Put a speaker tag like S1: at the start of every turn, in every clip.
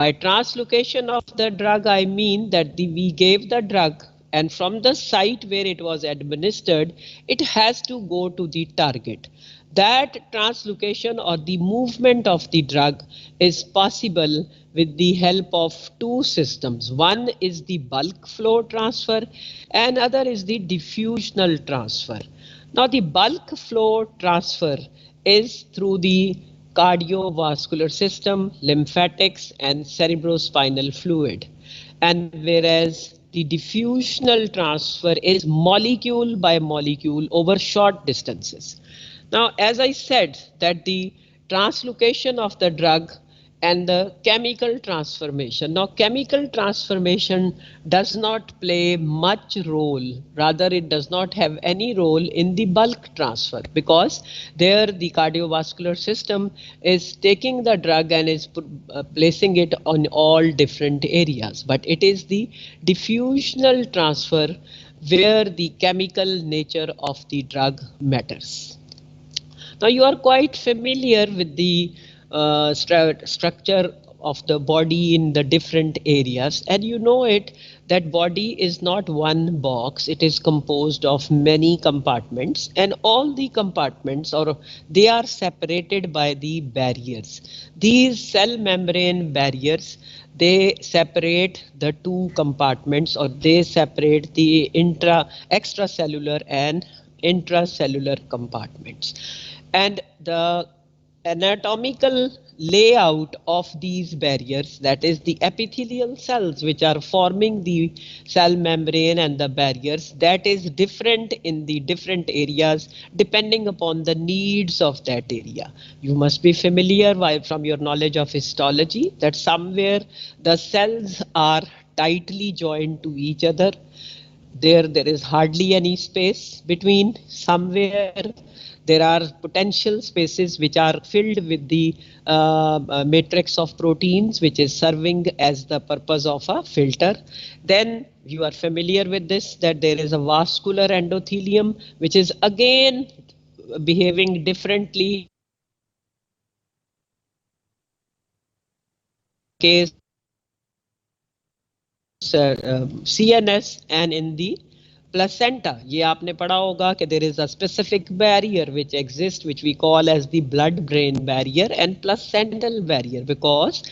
S1: By translocation of the drug, I mean that we gave the drug, and from the site where it was administered, it has to go to the target. That translocation or the movement of the drug is possible with the help of two systems. One is the bulk flow transfer and other is the diffusional transfer. Now the bulk flow transfer is through the cardiovascular system, lymphatics and cerebrospinal fluid. And whereas the diffusional transfer is molecule by molecule over short distances. Now, as I said that the translocation of the drug and the chemical transformation. Now, chemical transformation does not play much role, rather it does not have any role in the bulk transfer, because there the cardiovascular system is taking the drug and is placing it on all different areas. But it is the diffusional transfer where the chemical nature of the drug matters. Now you are quite familiar with the structure of the body in the different areas, and you know it that body is not one box, it is composed of many compartments, and all the compartments or they are separated by the barriers. These cell membrane barriers, they separate the two compartments or they separate the extracellular and intracellular compartments. And the anatomical layout of these barriers, that is the epithelial cells which are forming the cell membrane and the barriers, that is different in the different areas depending upon the needs of that area. You must be familiar from your knowledge of histology that somewhere the cells are tightly joined to each other. There is hardly any space between. Somewhere there are potential spaces which are filled with the matrix of proteins which is serving as the purpose of a filter. Then you are familiar with this, that there is a vascular endothelium which is again behaving differently case CNS and in the placenta. ये आपने पढ़ा होगा कि there is a specific barrier which exists which we call as the blood brain barrier and placental barrier, because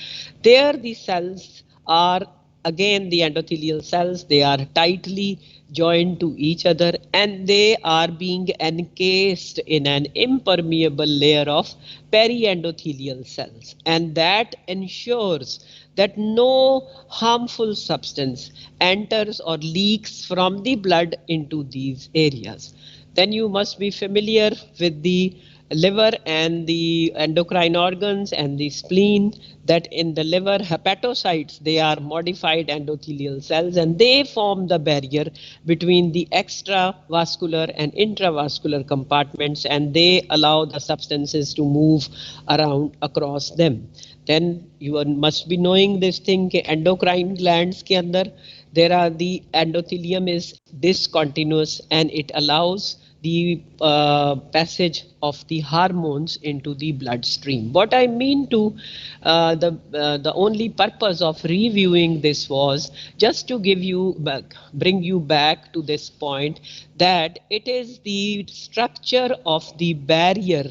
S1: there the cells are again the endothelial cells, they are tightly joined to each other and they are being encased in an impermeable layer of periendothelial cells, and that ensures that no harmful substance enters or leaks from the blood into these areas. Then you must be familiar with the liver and the endocrine organs and the spleen, that in the liver hepatocytes, they are modified endothelial cells and they form the barrier between the extravascular and intravascular compartments and they allow the substances to move around across them. Then you must be knowing this thing कि endocrine glands के अंदर there are the endothelium is discontinuous and it allows the passage of the hormones into the bloodstream. What I mean to the only purpose of reviewing this was just to give you back, bring you back to this point, that it is the structure of the barrier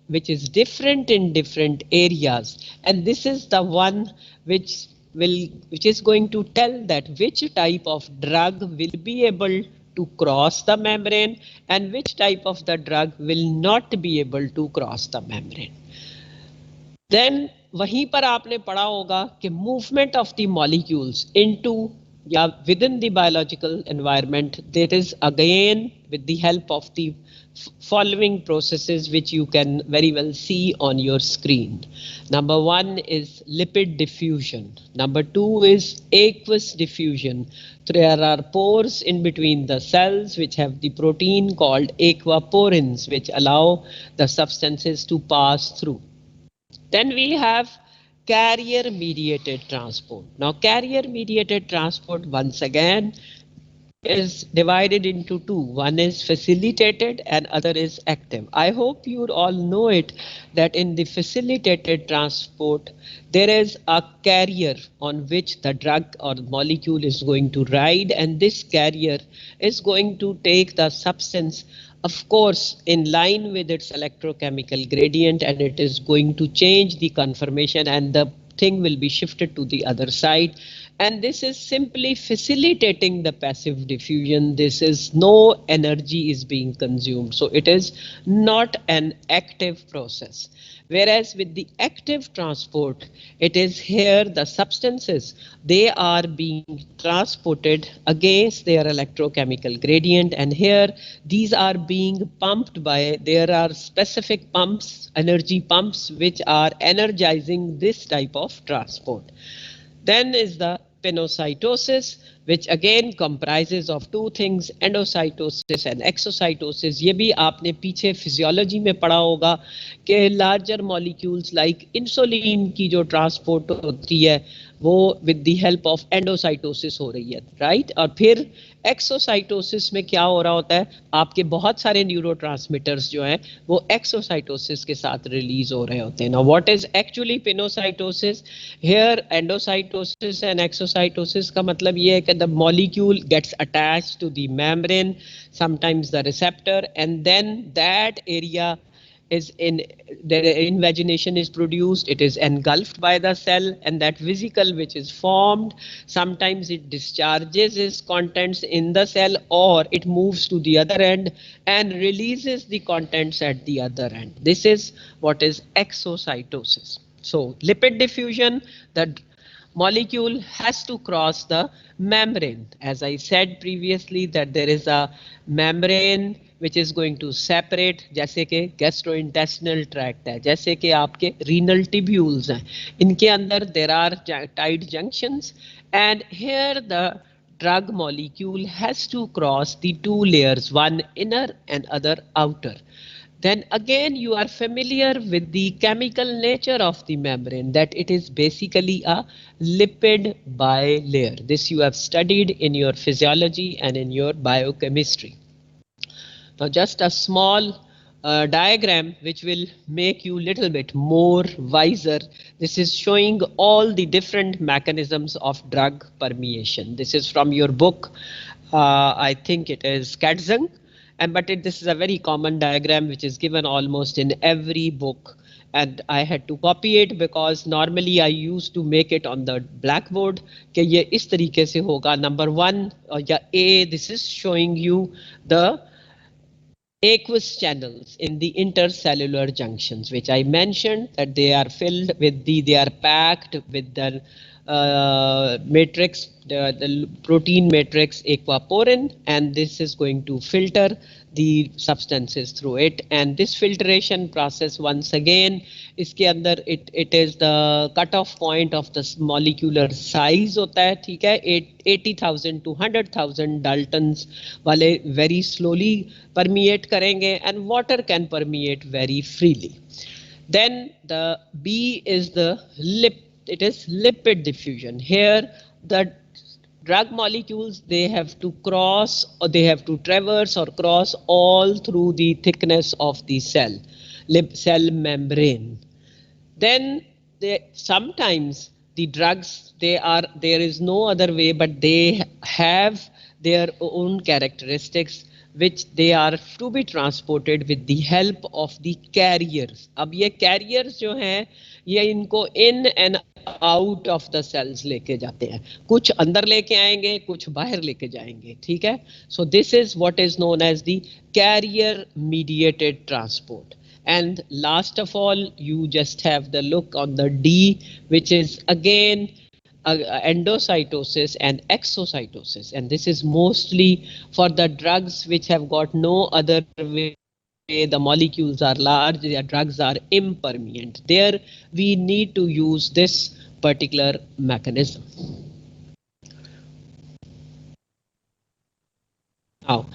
S1: which is different in different areas, and this is the one which is going to tell that which type of drug will be able to cross the membrane and which type of the drug will not be able to cross the membrane. Then वहीं पर आपने पढ़ा होगा कि movement of the molecules into within the biological environment, that is again with the help of the following processes which you can very well see on your screen. Number one is lipid diffusion. Number two is aqueous diffusion. There are pores in between the cells which have the protein called aquaporins which allow the substances to pass through. Then we have carrier mediated transport. Now carrier mediated transport, once again is divided into two. One is facilitated and other is active. I hope you all know it that in the facilitated transport, there is a carrier on which the drug or molecule is going to ride, and this carrier is going to take the substance, of course, in line with its electrochemical gradient, and it is going to change the conformation and the thing will be shifted to the other side, and this is simply facilitating the passive diffusion. This is no energy is being consumed, so it is not an active process. Whereas with the active transport, it is here the substances, they are being transported against their electrochemical gradient, and here these are being pumped by, there are specific pumps, energy pumps, which are energizing this type of transport. Then is the pinocytosis, which again comprises of two things, endocytosis and exocytosis. ये भी आपने पीछे physiology में पढ़ा होगा कि larger molecules like insulin की जो ट्रांसपोर्ट होती है वो with the help of endocytosis हो रही है, राइट। और फिर एक्सोसाइटोसिस में क्या हो रहा होता है, आपके बहुत सारे न्यूरोट्रांसमीटर्स जो हैं वो एक्सोसाइटोसिस के साथ रिलीज हो रहे होते हैं। Now what is actually pinocytosis? Here endocytosis and exocytosis का मतलब ये है कि the molecule gets attached to the membrane, sometimes the receptor, and then that area is in the invagination is produced, it is engulfed by the cell, and that vesicle which is formed, sometimes it discharges its contents in the cell or it moves to the other end and releases the contents at the other end. This is what is exocytosis. So lipid diffusion, the molecule has to cross the membrane. As I said previously that there is a membrane which is going to separate, जैसे कि gastrointestinal tract है, जैसे कि आपके renal tubules हैं, इनके अंदर there are tight junctions, and here the drug molecule has to cross the two layers, one inner and other outer. Then again you are familiar with the chemical nature of the membrane, that it is basically a lipid bilayer. This you have studied in your physiology and in your biochemistry. Now just a small diagram which will make you little bit more wiser. This is showing all the different mechanisms of drug permeation. This is from your book, I think it is Katzung. But this is a very common diagram which is given almost in every book, and I had to copy it because normally I used to make it on the blackboard कि ये इस तरीके से होगा. Number one या A, this is showing you the aqueous channels in the intercellular junctions, which I mentioned that they are filled with they are packed with the matrix, the protein matrix aquaporin, and this is going to filter the substances through it. And this filtration process, once again, इसके अंदर it is the cutoff point of the molecular size होता है, ठीक है, 80,000 to 100,000 Daltons वाले very slowly permeate करेंगे, and water can permeate very freely. Then the B is the it is lipid diffusion. Here the drug molecules, they have to cross or they have to traverse or cross all through the thickness of the cell membrane. Then sometimes the drugs, there is no other way but they have their own characteristics which they are to be transported with the help of the carriers. अब ये carriers जो हैं ये इनको in and out of the cells लेके जाते हैं, कुछ अंदर लेके आएंगे कुछ बाहर लेके जाएंगे, ठीक है. So this is what is known as the carrier mediated transport. And last of all, you just have the look on the D, which is again endocytosis and exocytosis, and this is mostly for the drugs which have got no other way. The molecules are large, their drugs are impermeant. There we need to use this particular mechanism. Now,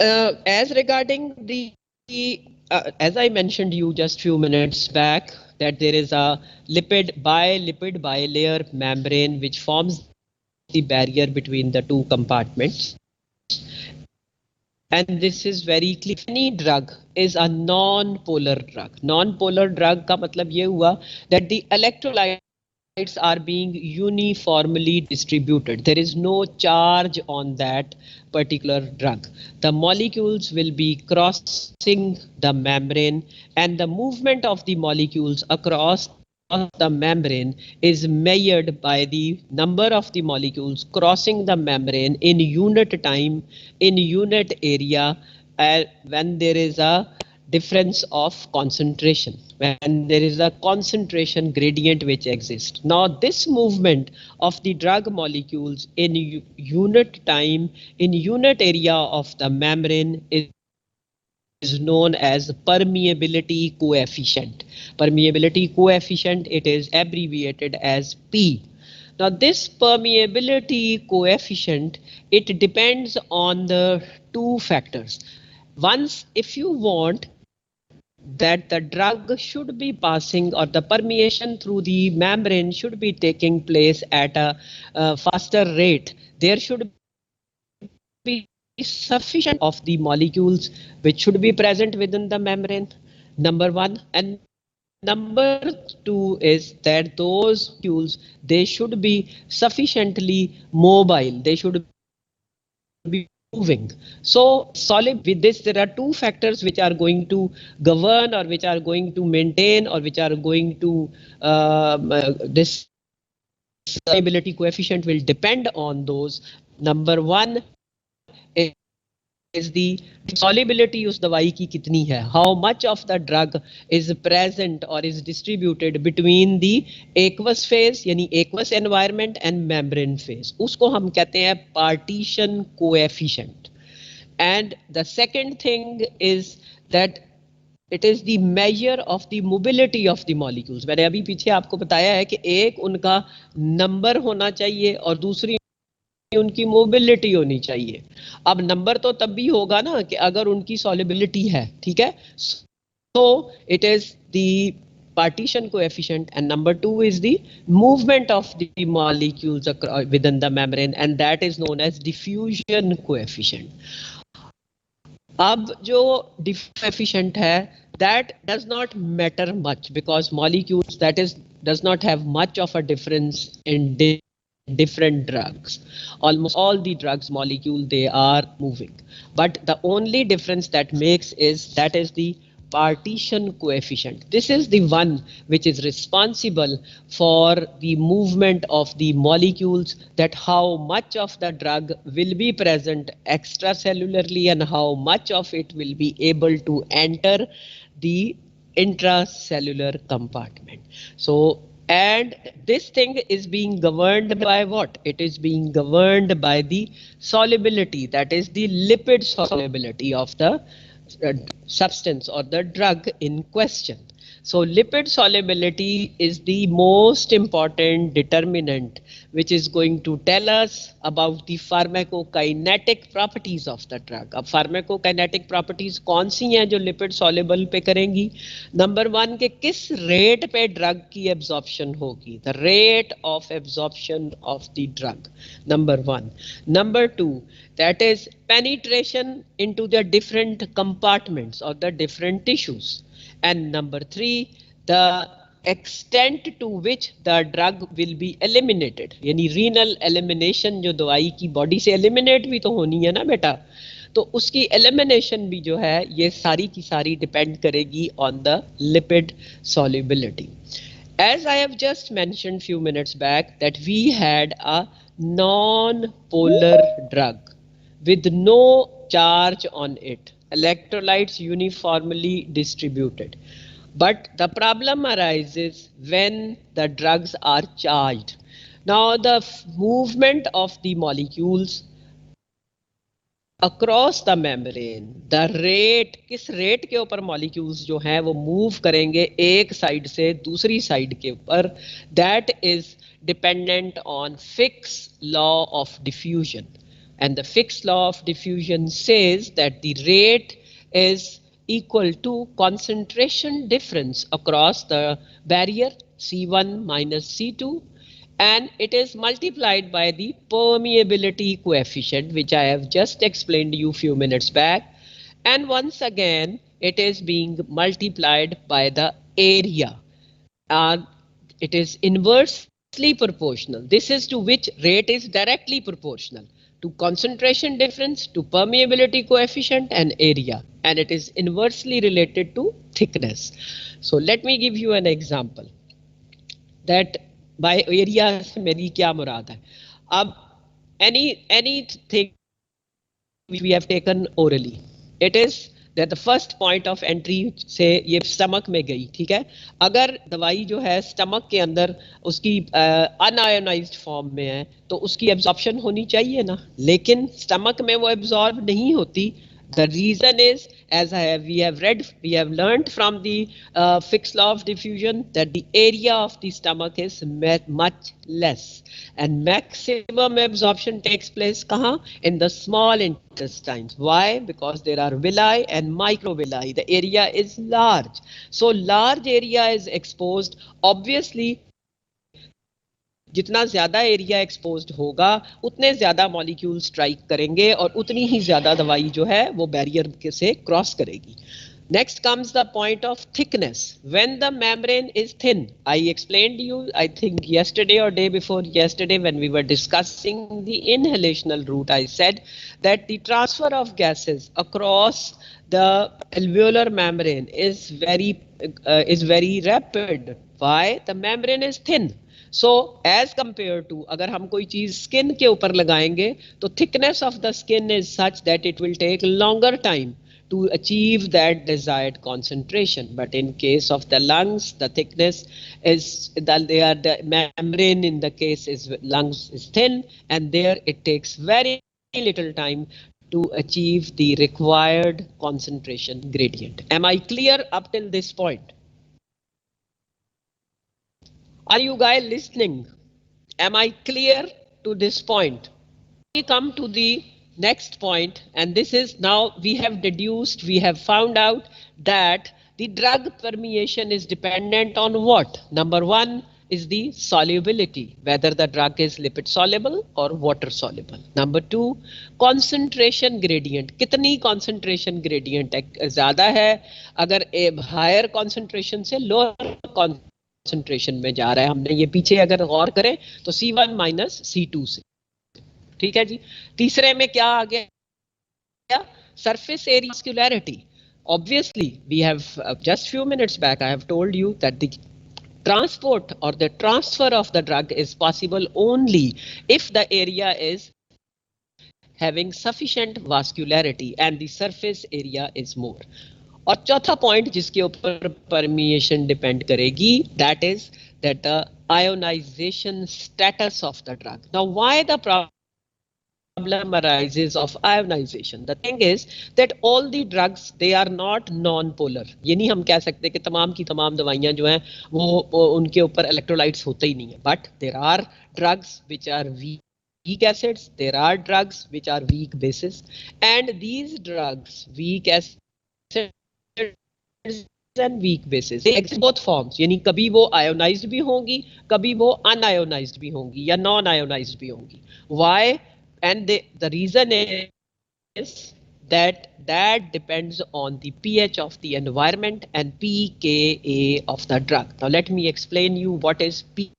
S1: as regarding the as I mentioned you just few minutes back, that there is a lipid bilayer membrane which forms the barrier between the two compartments. And this is very clear. Any drug is a non-polar drug. Non-polar drug का मतलब ये हुआ that the electrolytes are being uniformly distributed. There is no charge on that particular drug. The molecules will be crossing the membrane, and the movement of the molecules across the membrane is measured by the number of the molecules crossing the membrane in unit time, in unit area, when there is a difference of concentration, when there is a concentration gradient which exists. Now this movement of the drug molecules in unit time, in unit area of the membrane is known as permeability coefficient. Permeability coefficient, it is abbreviated as P. Now this permeability coefficient, it depends on the two factors. Once, if you want that the drug should be passing, or the permeation through the membrane should be taking place at a faster rate, there should be sufficient of the molecules which should be present within the membrane, number one. And number two is that those molecules, they should be sufficiently mobile, they should be moving. So solid with this, there are two factors which are going to govern, or which are going to maintain, or which are going to this permeability coefficient will depend on those. Number one is the solubility उस दवाई की कितनी है, how much of the drug is present or is distributed between the aqueous phase यानी aqueous environment and membrane phase, उसको हम कहते हैं partition coefficient. And the second thing is that it is the measure of the mobility of the molecules. मैंने अभी पीछे आपको बताया है कि एक उनका नंबर होना चाहिए और दूसरी उनकी मोबिलिटी होनी चाहिए. अब नंबर तो तब भी होगा ना कि अगर उनकी सॉल्युबिलिटी है, ठीक है. So it is the partition coefficient, and number two is the movement of the molecules within the membrane, and that is known as diffusion coefficient. अब जो diffusion coefficient है, that does not matter much because molecules, that is, does not have much of a difference in different drugs. Almost all the drugs molecule, they are moving, but the only difference that makes is that is the partition coefficient. This is the one which is responsible for the movement of the molecules, that how much of the drug will be present extracellularly and how much of it will be able to enter the intracellular compartment. So, and this thing is being governed by what? It is being governed by the solubility, that is the lipid solubility of the substance or the drug in question. So lipid solubility is the most important determinant which is going to tell us about the pharmacokinetic properties of the drug. अब pharmacokinetic properties कौन सी हैं जो lipid soluble पे करेंगी? Number one के किस rate पे drug की absorption होगी? The rate of absorption of the drug. Number one. Number two, that is penetration into the different compartments or the different tissues. And number three, the extent to which the drug will be eliminated, यानी renal elimination जो दवाई की body से eliminate भी तो होनी है ना बेटा, तो उसकी elimination भी जो है ये सारी की सारी depend करेगी on the lipid solubility. As I have just mentioned few minutes back that we had a non-polar drug with no charge on it, electrolytes uniformly distributed. But the problem arises when the drugs are charged. Now the movement of the molecules across the membrane, the rate, किस rate के ऊपर molecules जो हैं वो move करेंगे एक side से दूसरी side के ऊपर, that is dependent on Fick's law of diffusion. And the Fick's law of diffusion says that the rate is equal to concentration difference across the barrier C1 minus C2 and it is multiplied by the permeability coefficient, which I have just explained you few minutes back, and once again it is being multiplied by the area. uh, it is inversely proportional. This is to which rate is directly proportional to concentration difference, to permeability coefficient and area, and it is inversely related to thickness. So let me give you an example that by area से मेरी क्या मुराद है. अब anything which we have taken orally, it is that the first point of entry से ये stomach में गई, ठीक है. अगर दवाई जो है स्टमक के अंदर उसकी अनआयोनाइज्ड फॉर्म में है तो उसकी एब्जॉर्प्शन होनी चाहिए ना, लेकिन स्टमक में वो एब्जॉर्ब नहीं होती. The reason is, as we have learned from the Fick's law of diffusion, that the area of the stomach is much less, and maximum absorption takes place kahan? In the small intestines. Why? Because there are villi and microvilli. The area is large, so large area is exposed. Obviously, जितना ज्यादा area exposed होगा उतने ज्यादा molecule strike करेंगे और उतनी ही ज्यादा दवाई जो है वो बैरियर से क्रॉस करेगी. Next comes the point of thickness. When the membrane is thin, I explained you, I think yesterday or day before yesterday when we were discussing the inhalational route, I said that the transfer of gases across the alveolar membrane is very rapid. Why? The membrane is thin. So as compared to अगर हम कोई चीज skin के ऊपर लगाएंगे तो thickness of the skin is such that it will take longer time to achieve that desired concentration. But in case of the lungs, the thickness is the membrane in the case is lungs is thin, and there it takes very little time to achieve the required concentration gradient. Am I clear up till this point? Are you guys listening? Am I clear to this point? We come to the next point, and this is now we have deduced, we have found out that the drug permeation is dependent on what? Number one is the solubility, whether the drug is lipid soluble or water soluble. Number two, concentration gradient. कितनी concentration gradient है? ज़्यादा है अगर higher concentration से lower concentration में जा रहा है. हमने ये पीछे अगर गौर करें तो C1 minus C2 से. ठीक है जी. तीसरे में क्या आ गया? Surface area vascularity. Obviously, we have just few minutes back I have told you that the transport or the transfer of the drug is possible only if the area is having sufficient vascularity and the surface area is more. और चौथा point जिसके ऊपर permeation depend करेगी, that is that the ionization status of the drug. Now why the problem arises of ionization? The thing is that all the drugs, they are not non-polar. ये नहीं हम कह सकते कि तमाम की तमाम दवाइयां जो हैं वो उनके ऊपर इलेक्ट्रोलाइट्स होते ही नहीं है. But there are drugs which are weak acids, there are drugs which are weak bases, and these drugs, weak acids and weak bases, they exist both forms. यानी कभी वो ionized भी होंगी, कभी वो unionized भी होंगी या non-ionized भी होंगी. Why? And the reason is that depends on the pH of the environment and pKa of the drug. Now let me explain you what is pKa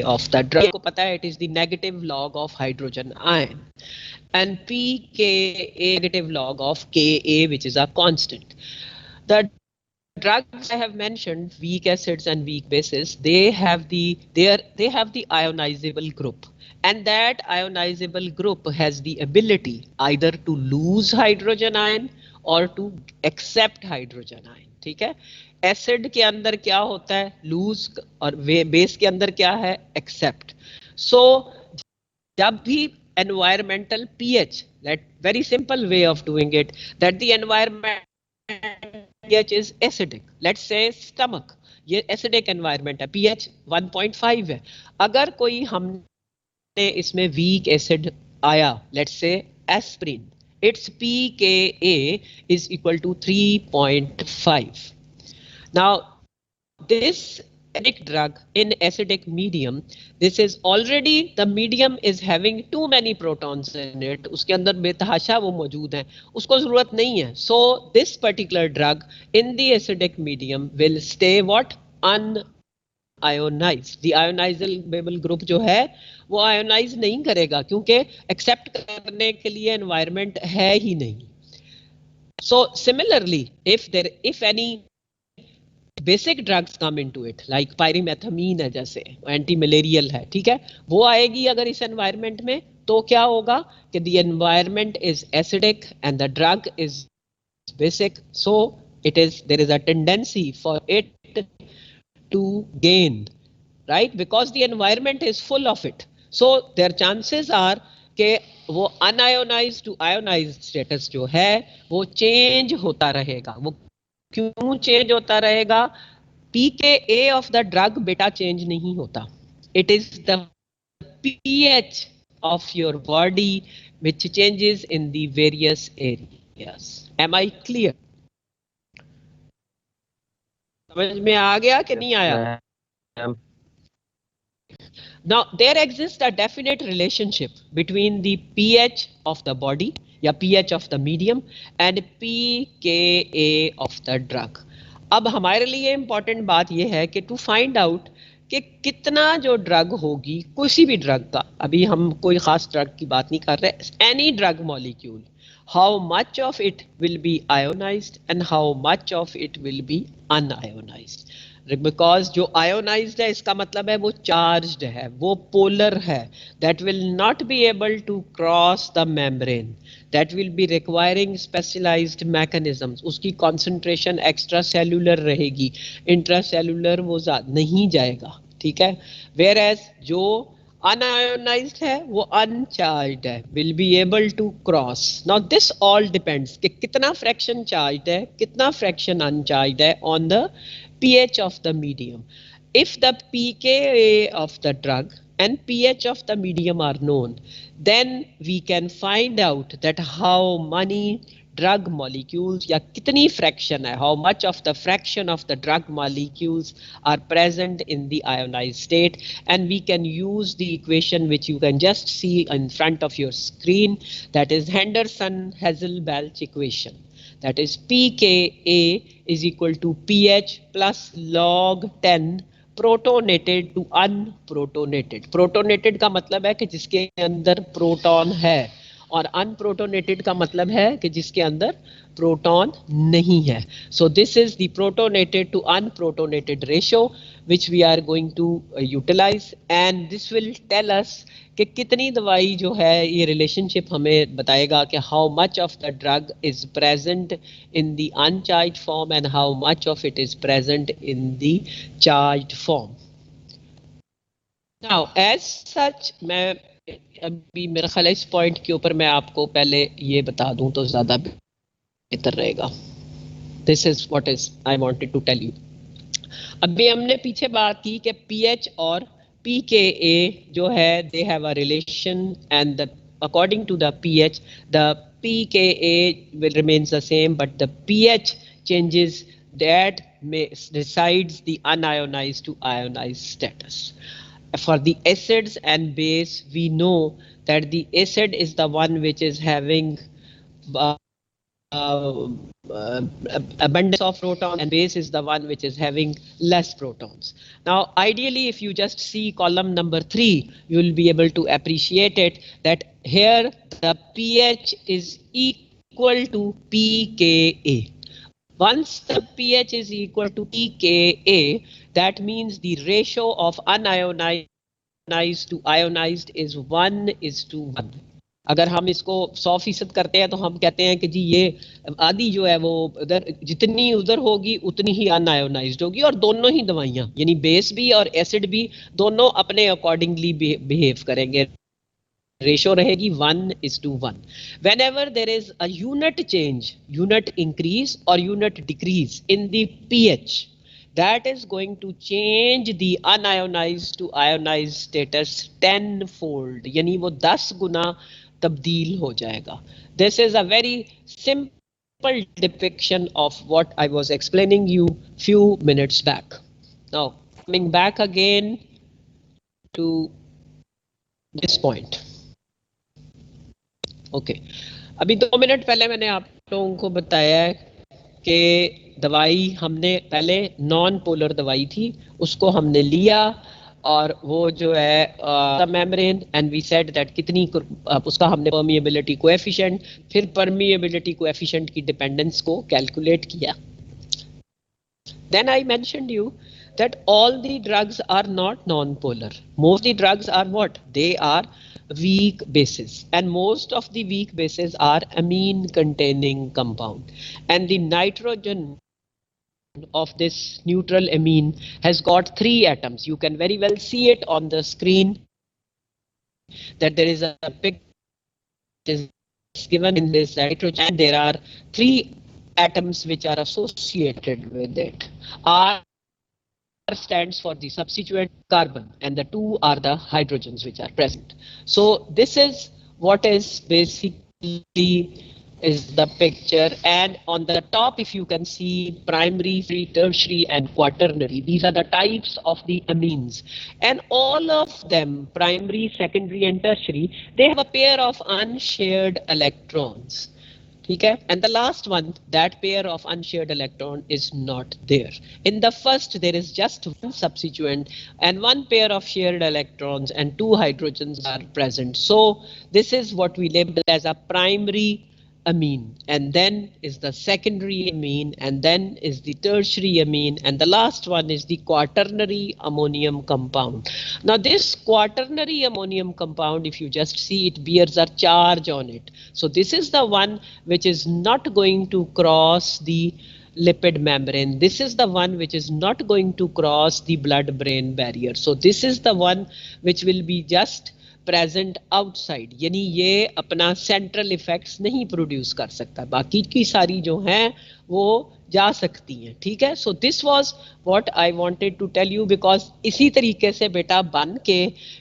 S1: of the drug. आपको पता है it is the negative log of hydrogen ion, and pKa negative log of Ka, which is a constant. The drugs I have mentioned, weak acids and weak bases, they have the ionizable group, and that ionizable group has the ability either to lose hydrogen ion or to accept hydrogen ion. ठीक है. Acid के अंदर क्या होता है? Loose, और base के अंदर क्या है? एक्सेप्ट. सो जब भी environmental pH, that very simple way of doing it, that the environment pH is acidic. Let's say stomach, ये acidic environment है, pH 1.5 है. अगर कोई हमने इसमें weak acid आया, let's say aspirin, its pKa is equal to 3.5. Now this acidic drug in acidic medium, this is already the medium is having too many protons in it. उसके अंदर बेतहाशा वो मौजूद हैं, उसको जरूरत नहीं है. So this particular drug in the acidic medium will stay what? Unionized. The ionizable group जो है वो ionize नहीं करेगा क्योंकि accept करने के लिए environment है ही नहीं. So similarly, if any basic drugs come into it, like pyrimethamine है, जैसे एंटी मलेरियल है, ठीक है, वो आएगी अगर इस एनवायरनमेंट में, तो क्या होगा कि the environment is acidic and the drug is basic, so it is there is a tendency for it to gain, right, because the environment is full of it. So there chances are कि वो unionised to ionised status जो है वो change होता रहेगा. वो क्यों change होता रहेगा? pKa ऑफ द ड्रग बेटा चेंज नहीं होता. It is the pH of your body which changes in the various areas. Am I clear? समझ में आ गया कि नहीं आया? Now there exists a definite relationship between the pH of the body या pH of the medium and pKa of the drug. अब हमारे लिए इम्पोर्टेंट बात यह है कि टू फाइंड आउट कि कितना जो ड्रग होगी, किसी भी ड्रग का, अभी हम कोई खास ड्रग की बात नहीं कर रहे, any drug molecule, how much of it will be ionised and how much of it will be unionised. Because जो आयोनाइज्ड है इसका मतलब है वो चार्ज्ड है, वो पोलर है, that will not be able to cross the membrane, that will be requiring specialized mechanisms. उसकी कॉन्सेंट्रेशन एक्स्ट्रा सेलुलर रहेगी, इंट्रा सेलुलर वो नहीं जाएगा, ठीक है. वेयर एज जो अनआयोनाइज्ड है वो अनचार्ज्ड है, will be able to cross. Now this all depends कि कितना फ्रैक्शन चार्ज्ड है, कितना फ्रैक्शन अनचार्ज्ड है on the pH of the medium. If the pKa of the drug and pH of the medium are known, then we can find out that how many drug molecules या कितनी fraction है, how much of the fraction of the drug molecules are present in the ionized state, and we can use the equation which you can just see in front of your screen, that is Henderson-Hazel-Balch equation. That is pKa is equal to pH plus log 10 protonated to unprotonated. Protonated का मतलब है कि जिसके अंदर proton है, और अनप्रोटोनेटेड का मतलब है कि जिसके अंदर प्रोटॉन नहीं है. So this is the protonated to unprotonated ratio which we are going to utilise, and this will tell us कि कितनी दवाई जो है, ये रिलेशनशिप हमें बताएगा कि how much of the drug is present in the uncharged form and how much of it is present in the charged form. Now as such, मैं अभी मेरा ख्याल है इस पॉइंट के ऊपर मैं आपको पहले ये बता दूं तो ज्यादा बेहतर रहेगा. This is what is I wanted to tell you. अभी हमने पीछे बात की कि पीएच और pKa जो है they have a relation, and the according to the pH the pKa will remains the same, but the pH changes, that decides the unionized to ionized status. For the acids and base, we know that the acid is the one which is having abundance of protons, and base is the one which is having less protons. Now ideally, if you just see column number 3, you will be able to appreciate it, that here the pH is equal to pKa. Once the pH is equal to pKa, that means the ratio of unionized to ionized is 1:1. अगर हम इसको 100% करते हैं तो हम कहते हैं कि जी ये आधी जो है वो उधर जितनी उधर होगी उतनी ही अनआयोनाइज्ड होगी, और दोनों ही दवाइयाँ यानी बेस भी और एसिड भी दोनों अपने अकॉर्डिंगली बिहेव करेंगे. रेशो रहेगी 1:1. Whenever there is a unit change, unit increase or unit decrease in the pH, that is going to change the unionized to ionized status 10-fold, यानी वो 10 गुना तब्दील हो जाएगा. This is a very simple depiction of what I was explaining you few minutes back. Now coming back again to this point. Okay, अभी 2 minute पहले मैंने आप लोगों को बताया है कि दवाई हमने पहले नॉन पोलर दवाई थी, उसको हमने लिया और वो जो है membrane, and we said that कितनी उसका हमने परमिएबिलिटी कोएफिशिएंट, फिर परमिएबिलिटी कोएफिशिएंट की डिपेंडेंस को कैलकुलेट किया. Then I mentioned you that all the drugs are not non-polar. Most the drugs are what? They are weak bases, and most of the weak bases are amine containing compound, and the nitrogen of this neutral amine has got 3 atoms. You can very well see it on the screen that there is a picture is given in this nitrogen, and there are 3 atoms which are associated with it. R stands for the substituent carbon, and the 2 are the hydrogens which are present. So this is what is basically is the picture, and on the top if you can see primary, tertiary and quaternary, these are the types of the amines, and all of them, primary, secondary and tertiary, they have a pair of unshared electrons. Okay, and the last one, that pair of unshared electron is not there. In the first there is just one substituent and one pair of shared electrons and 2 hydrogens are present. So this is what we label as a primary amine, and then is the secondary amine, and then is the tertiary amine, and the last one is the quaternary ammonium compound. Now this quaternary ammonium compound, if you just see, it bears a charge on it. So this is the one which is not going to cross the lipid membrane. This is the one which is not going to cross the blood-brain barrier. So this is the one which will be just present outside, यानी ये अपना central effects नहीं produce कर सकता, बाकी की सारी जो हैं वो जा सकती हैं. ठीक है, so this was what I wanted to tell you, because इसी तरीके से बेटा बन के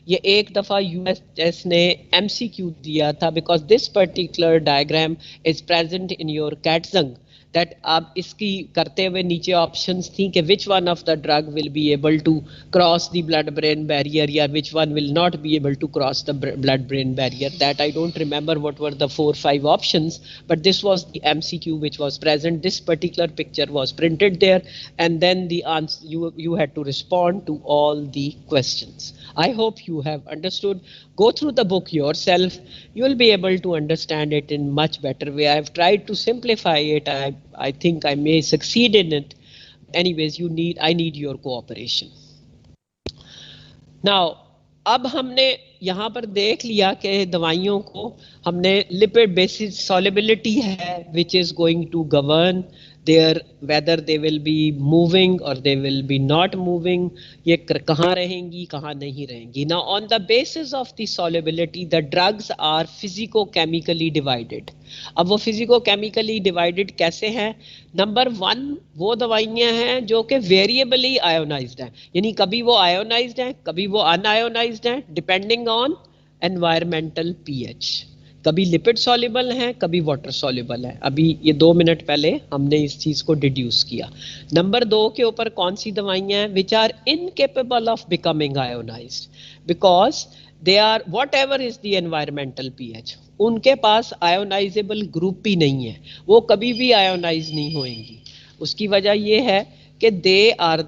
S1: ये एक दफ़ा यूएसएस ने एमसीक्यू दिया था, because this particular diagram is present in your Katzung, that आप इसकी करते हुए नीचे ऑप्शंस थी कि which one of the drug will be able to cross the blood brain barrier या which one will not be able to cross the blood brain barrier. That I don't remember what were the 4-5 options, but this was the MCQ which was present. This particular picture was printed there, and then the answer, you had to respond to all the questions. I hope you have understood. Go through the book yourself. You will be able to understand it in much better way. I have tried to simplify it. I think I may succeed in it. Anyways, I need your cooperation. Now, अब हमने यहाँ पर देख लिया कि दवाइयों को हमने लिपिड बेसिस solubility है which is going to govern their whether they will be moving or they will be not moving, ये कहाँ रहेंगी कहाँ नहीं रहेंगी. Now on the basis of the solubility the drugs are physico-chemically divided. अब वो physico-chemically divided कैसे हैं? नंबर 1, वो दवाइयाँ हैं जो कि वेरिएबली आयोनाइज्ड हैं, यानी कभी वो आयोनाइज्ड हैं कभी वो अनआयोनाइज्ड हैं डिपेंडिंग ऑन एनवायरमेंटल पीएच. कभी लिपिड सॉल्युबल हैं कभी वाटर सॉल्युबल हैं. अभी ये 2 मिनट पहले हमने इस चीज़ को डिड्यूस किया. नंबर 2 के ऊपर कौन सी दवाइयाँ हैं? Which are incapable of becoming ionized because they are whatever is the environmental pH, उनके पास आयोनाइजेबल ग्रुप ही नहीं है, वो कभी भी आयोनाइज नहीं होंगी. उसकी वजह ये है कि दे आर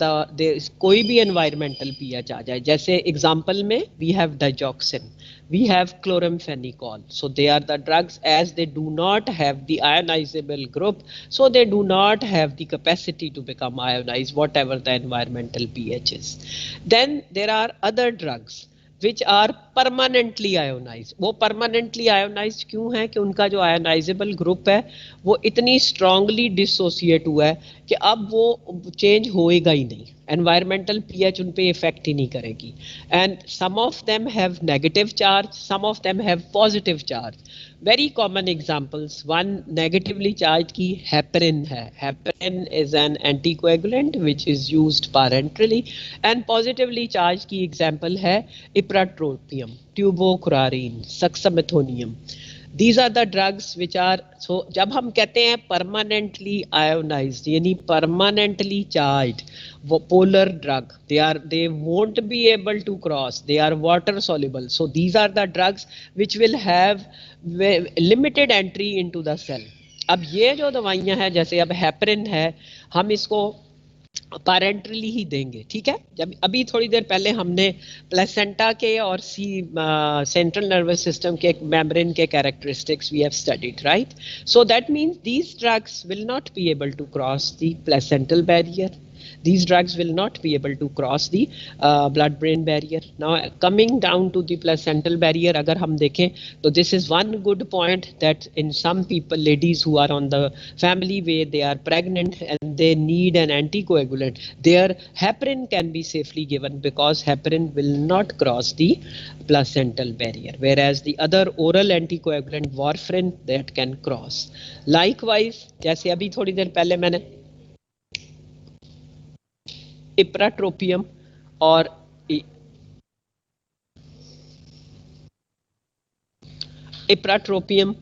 S1: कोई भी एनवायरमेंटल पीएच आ जाए. जैसे एग्जांपल में we have digoxin, we have chloramphenicol, so they are the drugs as they do not have the ionizable group, so they do not have the capacity to become ionized whatever the environmental pH is. Then there are other drugs which are permanently ionized. वो permanently ionized क्यों है? कि उनका जो ionizable group है वो इतनी strongly dissociate हुआ है कि अब वो change होएगा ही नहीं, environmental pH उन पे इफेक्ट ही नहीं करेगी. And some of them have negative charge, some of them have positive charge. Very common examples, one negatively charged की heparin है. Heparin is an anticoagulant which is used parenterally, and positively charged की example है ipratropium, tubocurarine, succinylcholine. These are the drugs which are, so जब हम कहते हैं permanently ionized यानी permanently charged, वो polar drug, they won't be able to cross, they are water soluble, so these are the drugs which will have limited entry into the cell. अब ये जो दवाइयां हैं, जैसे अब हेपरिन है, हम इसको पैरेंटली ही देंगे, ठीक है। जब अभी थोड़ी देर पहले हमने प्लेसेंटा के और सेंट्रल नर्वस सिस्टम के मेम्ब्रेन के characteristics we have studied, right. So that means these drugs will not be able to cross the placental barrier. These drugs will not be able to cross the blood-brain barrier. Now coming down to the placental barrier, अगर हम देखें तो this is one good point that in some people, ladies who are on the family way, they are pregnant and they need an anticoagulant, their heparin can be safely given because heparin will not cross the placental barrier, whereas the other oral anticoagulant warfarin that can cross. Likewise, जैसे अभी थोड़ी देर पहले मैंने ipratropium और ipratropium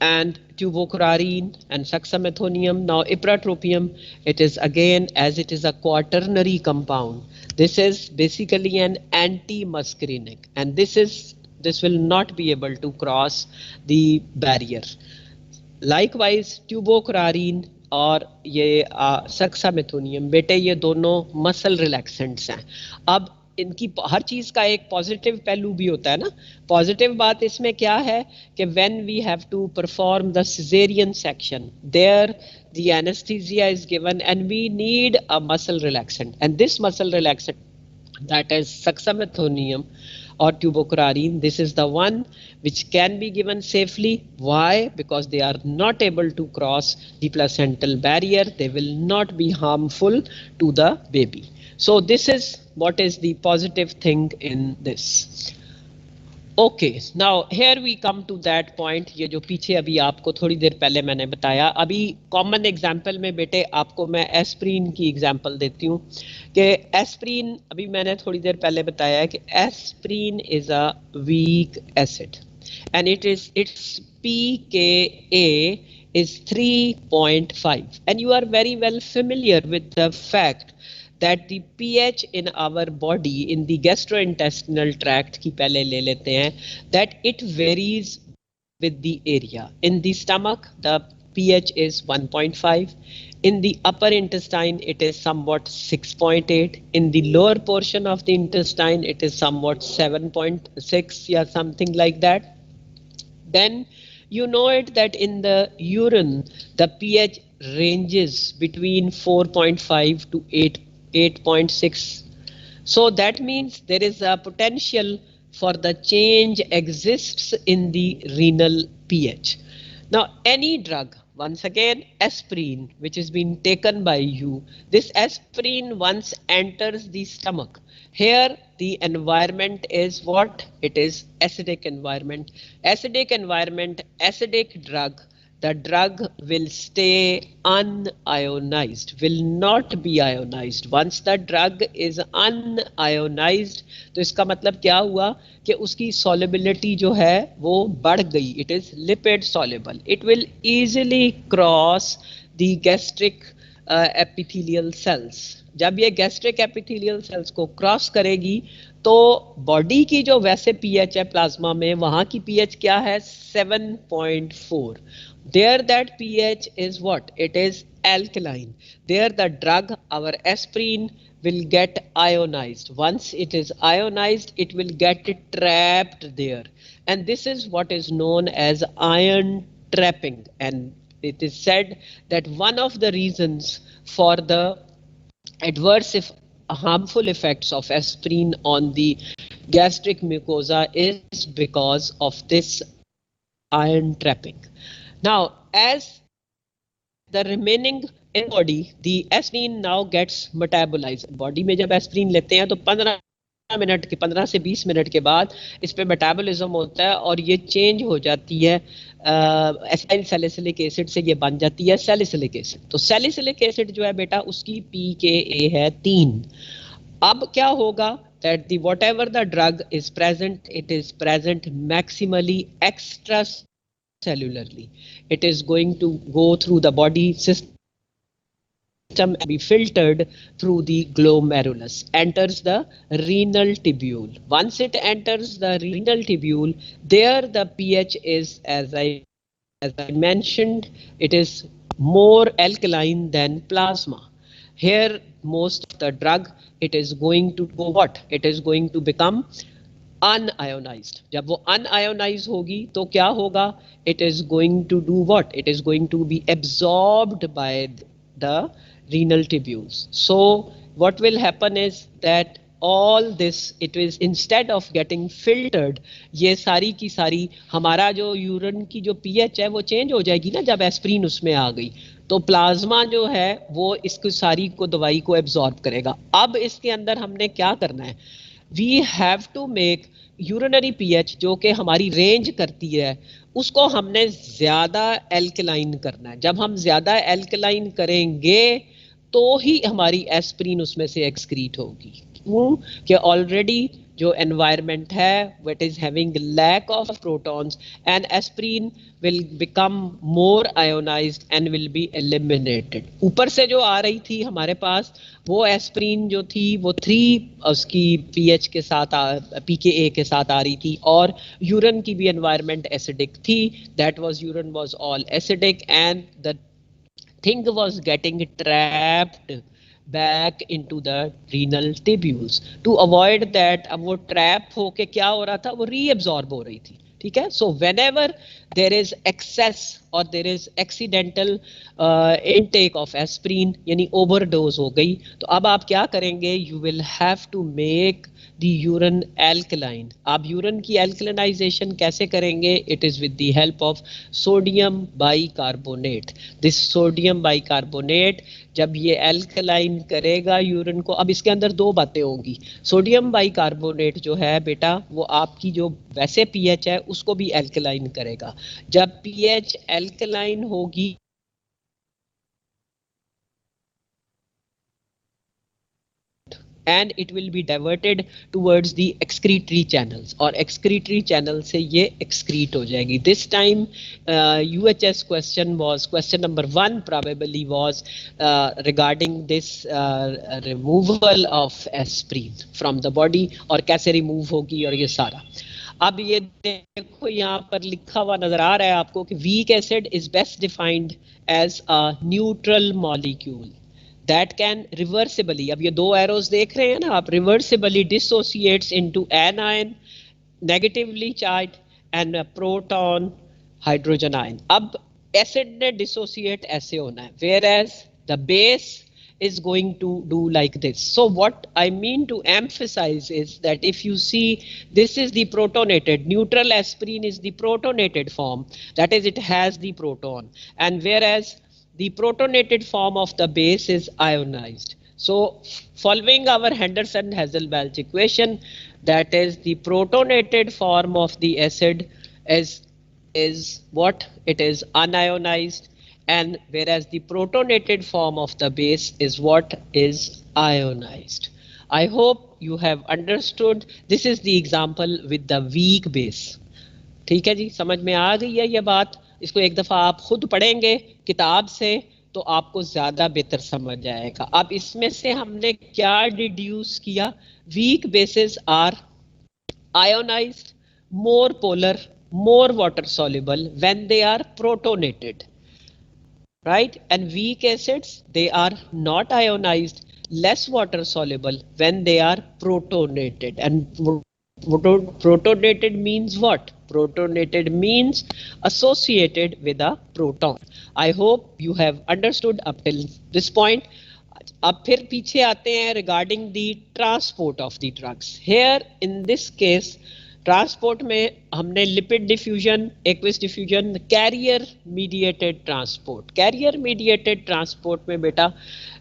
S1: and tubocurarine and succinylcholine. Now ipratropium, it is again, as it is a quaternary compound, this is basically an anti-muscarinic, and this will not be able to cross the barrier. Likewise tubocurarine और ये सक्सामेथोनियम, बेटे ये दोनों muscle relaxants हैं. अब इनकी हर चीज का एक पॉजिटिव पहलू भी होता है ना. पॉजिटिव बात इसमें क्या है कि when we have to perform the caesarean section, there the anaesthesia is given and we need a muscle relaxant, and this muscle relaxant, that is succinylcholine or tubocurarine, this is the one which can be given safely. Why? Because they are not able to cross the placental barrier, they will not be harmful to the baby. So this is what is the positive thing in this. Okay, now here we come to that point, ये जो पीछे अभी आपको थोड़ी देर पहले मैंने बताया. अभी कॉमन एग्जांपल में बेटे आपको मैं एस्प्रीन की एग्जांपल देती हूँ कि एस्प्रीन, अभी मैंने थोड़ी देर पहले बताया है कि aspirin is a weak acid and it's pKa is 3.5 and you are very well familiar with the fact that the pH in our body, in the gastrointestinal tract की पहले ले लेते हैं, that it varies with the area. In the stomach the pH is 1.5, in the upper intestine it is somewhat 6.8, in the lower portion of the intestine it is somewhat 7.6 or something like that. Then you know it that in the urine the pH ranges between 4.5 to 8.6. So that means there is a potential for the change exists in the renal pH. Now any drug, once again aspirin, which is being taken by you, this aspirin once enters the stomach, here the environment is what? It is acidic environment. Acidic environment, acidic drug, the drug will stay unionized, will not be ionized. Once the drug is unionized, तो इसका मतलब क्या हुआ कि उसकी solubility जो है वो बढ़ गई. It is lipid soluble. It will easily cross the gastric epithelial cells. जब ये गैस्ट्रिक एपिथेलियल सेल्स को क्रॉस करेगी तो बॉडी की जो वैसे पीएच है प्लाज्मा में, वहां की पीएच क्या है? 7.4. there that pH is what? It is alkaline. There the drug, our aspirin, will get ionized. Once it is ionized, it will get trapped there, and this is what is known as ion trapping. And it is said that one of the reasons for the adverse harmful effects of aspirin on the gastric mucosa is because of this ion trapping. Now as the remaining in body, the aspirin now gets metabolized. body में जब aspirin लेते हैं तो 15 से 20 minute के बाद इस पे मेटाबॉलिज्म होता है और ये चेंज हो जाती है एसाइल सैलिसिलिक एसिड से, ये बन जाती है सैलिसिलिक एसिड. तो सैलिसिलिक एसिड जो है बेटा उसकी pKa है 3. अब क्या होगा? that the whatever the drug is present, it is present maximally extra intracellularly. It is going to go through the body system and be filtered through the glomerulus, enters the renal tubule. Once it enters the renal tubule, there the pH is, as I mentioned, it is more alkaline than plasma. Here most of the drug, it is going to go what? It is going to become unionized. जब वो unionize होगी तो क्या होगा? It is going to do what? It is going to be absorbed by the renal tubules. So what will happen is that all this, it is instead of getting filtered, ये सारी की सारी हमारा जो यूरिन की जो pH है वो चेंज हो जाएगी ना जब एस्प्रिन उसमें आ गई, तो प्लाज्मा जो है वो इसको सारी को दवाई को एब्जॉर्ब करेगा. अब इसके अंदर हमने क्या करना है? We have to make urinary pH जो कि हमारी रेंज करती है उसको हमने ज़्यादा एल्कलाइन करना है. जब हम ज़्यादा एल्कलाइन करेंगे तो ही हमारी एस्प्रीन उसमें से एक्सक्रीट होगी. क्यों? कि ऑलरेडी जो एनवायरनमेंट है what is having lack of protons and aspirin will become more ionized and will be eliminated. ऊपर से जो आ रही थी हमारे पास वो एस्प्रीन जो थी वो 3 उसकी पीएच के साथ पीकेए के साथ आ रही थी और यूरिन की भी एनवायरनमेंट एसिडिक थी. That was urine was all acidic and the thing was getting trapped back into the renal tubules. To avoid that, अब वो trap होके क्या हो रहा था? वो reabsorb हो रही थी. ठीक है. So whenever there is excess or there is accidental intake of aspirin यानी overdose हो गई, तो अब आप क्या करेंगे? You will have to make the urine alkaline. आप यूरिन की alkalinization कैसे करेंगे? It is with the help of sodium bicarbonate. This sodium bicarbonate जब ये alkaline करेगा यूरिन को, अब इसके अंदर 2 बातें होंगी. सोडियम बाइकार्बोनेट जो है बेटा वो आपकी जो वैसे पीएच है उसको भी alkaline करेगा. जब पीएच alkaline होगी and it will be diverted towards the excretory channels और excretory channel से ये excrete हो जाएगी. This time UHS question number 1 probably was regarding this removal of aspirin from the body और कैसे remove होगी और ये सारा. अब ये देखो यहाँ पर लिखा हुआ नजर आ रहा है आपको कि weak acid is best defined as a neutral molecule that can reversibly, अब ये 2 एरोज देख रहे हैं ना आप, reversibly dissociates into anion, negatively charged and a proton hydrogen ion. अब एसिड ने dissociate ऐसे होना है, whereas the base is going to do like this. So what I mean to emphasize is that if you see, this is the protonated, neutral aspirin is the protonated form, that is it has the proton, and whereas the protonated form of the base is ionized. So following our Henderson-Hasselbalch equation, that is the protonated form of the acid is what? It is unionized, and whereas the protonated form of the base is what? Is ionized. I hope you have understood. This is the example with the weak base. ठीक है जी, समझ में आ गई है ये बात. इसको एक दफ़ा आप खुद पढ़ेंगे किताब से तो आपको ज़्यादा बेहतर समझ आएगा. अब इसमें से हमने क्या डिड्यूस किया? Weak bases are ionized, more polar, more water soluble when they are protonated, right? And weak acids, they are not ionized, less water soluble when they are protonated. And protonated means what? Protonated means associated with a proton. I hope you have understood up till this point. अब फिर पीछे आते हैं regarding the transport of the drugs. Here in this case, transport में हमने lipid diffusion, aqueous diffusion, carrier mediated transport. Carrier mediated transport में बेटा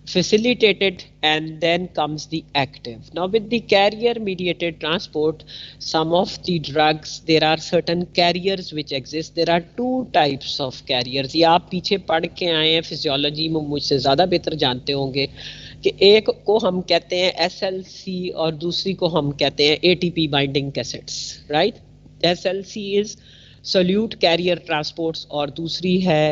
S1: facilitated and then comes the active. Now with the carrier mediated transport, some of the drugs, there are certain carriers which exist. There are 2 types of carriers. ये आप पीछे पढ़ के आए हैं physiology में, मुझसे ज़्यादा बेहतर जानते होंगे कि एक को हम कहते हैं SLC और दूसरी को हम कहते हैं ATP binding cassettes, right? SLC is solute carrier transports और दूसरी है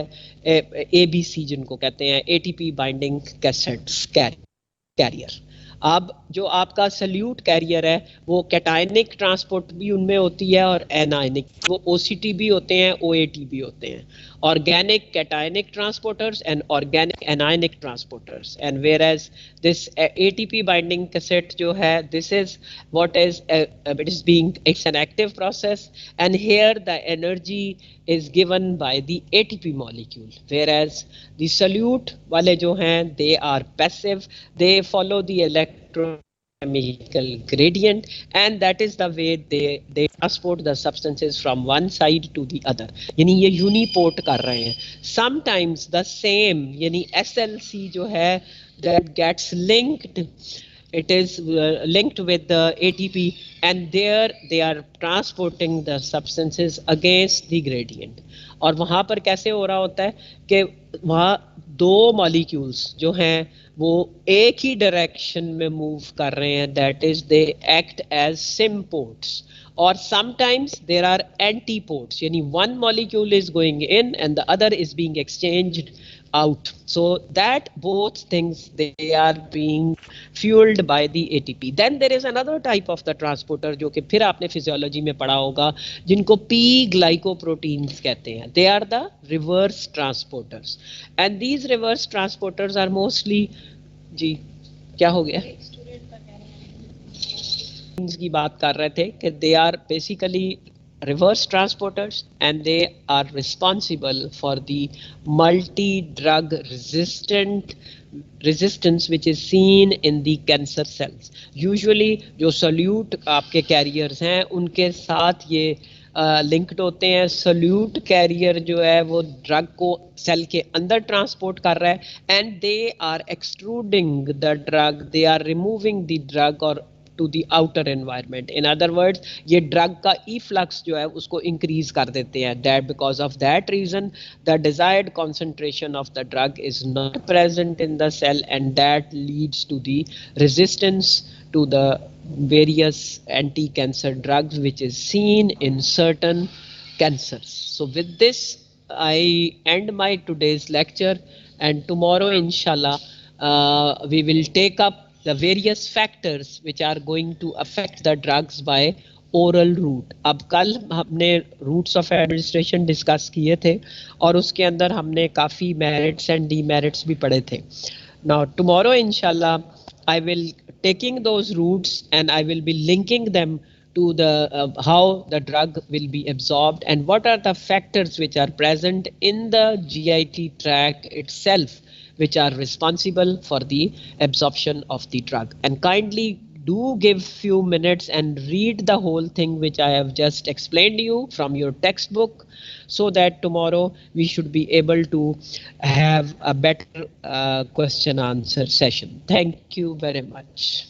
S1: ABC जिनको कहते हैं ATP बाइंडिंग कैसेट्स कैरियर। अब जो आपका सल्यूट कैरियर है वो कैटायनिक ट्रांसपोर्ट भी उनमें होती है और एनायनिक, वो OCT भी होते हैं, OAT भी होते हैं। Organic cationic transporters and organic anionic transporters, and whereas this ATP binding cassette जो है, this is what is it is being, it's an active process, and here the energy is given by the ATP molecule, whereas the solute wale jo hain, they are passive, they follow the electrochemical gradient, and that is the way they transport the substances from one side to the other, yani ye uniport kar rahe hain. Sometimes the same yani SLC jo hai, that gets linked, it is linked with the ATP, and there they are transporting the substances against the gradient. और वहाँ पर कैसे हो रहा होता है कि वहाँ दो मॉलिक्यूल्स जो हैं वो एक ही डायरेक्शन में मूव कर रहे हैं, that is they act as symports, or sometimes there are antipodes, yani one molecule is going in and the other is being exchanged out, so that both things they are being fueled by the ATP. Then there is another type of the transporter जो कि फिर आपने physiology में पढ़ा होगा, जिनको P glycoproteins कहते हैं, they are the reverse transporters, and these reverse transporters are mostly, जी क्या हो गया, की बात कर रहे थे कि they are basically reverse transporters and they are responsible for the multi-drug resistance which is seen in the cancer cells. Usually जो solute आपके carriers हैं उनके साथ ये लिंक्ड होते हैं. सोल्यूट कैरियर जो है वो ड्रग को सेल के अंदर ट्रांसपोर्ट कर रहा है and they are extruding the drug, they are removing the drug और to the outer environment. In other words, ये drug का efflux जो है उसको increase कर देते हैं. That because of that reason, the desired concentration of the drug is not present in the cell, and that leads to the resistance to the various anti-cancer drugs which is seen in certain cancers. So with this, I end my today's lecture, and tomorrow, inshallah, we will take up the various factors which are going to affect the drugs by oral route. अब कल हमने roots of administration discuss किए थे और उसके अंदर हमने काफ़ी मेरिट्स एंड डीमेरिट्स भी पढ़े थे. नाउ टुमारो इंशाल्लाह I will taking those routes and I will be linking them to the how the drug will be absorbed and what are the factors which are present in the GIT tract itself which are responsible for the absorption of the drug. And kindly do give few minutes and read the whole thing which I have just explained to you from your textbook, so that tomorrow we should be able to have a better question answer session. Thank you very much.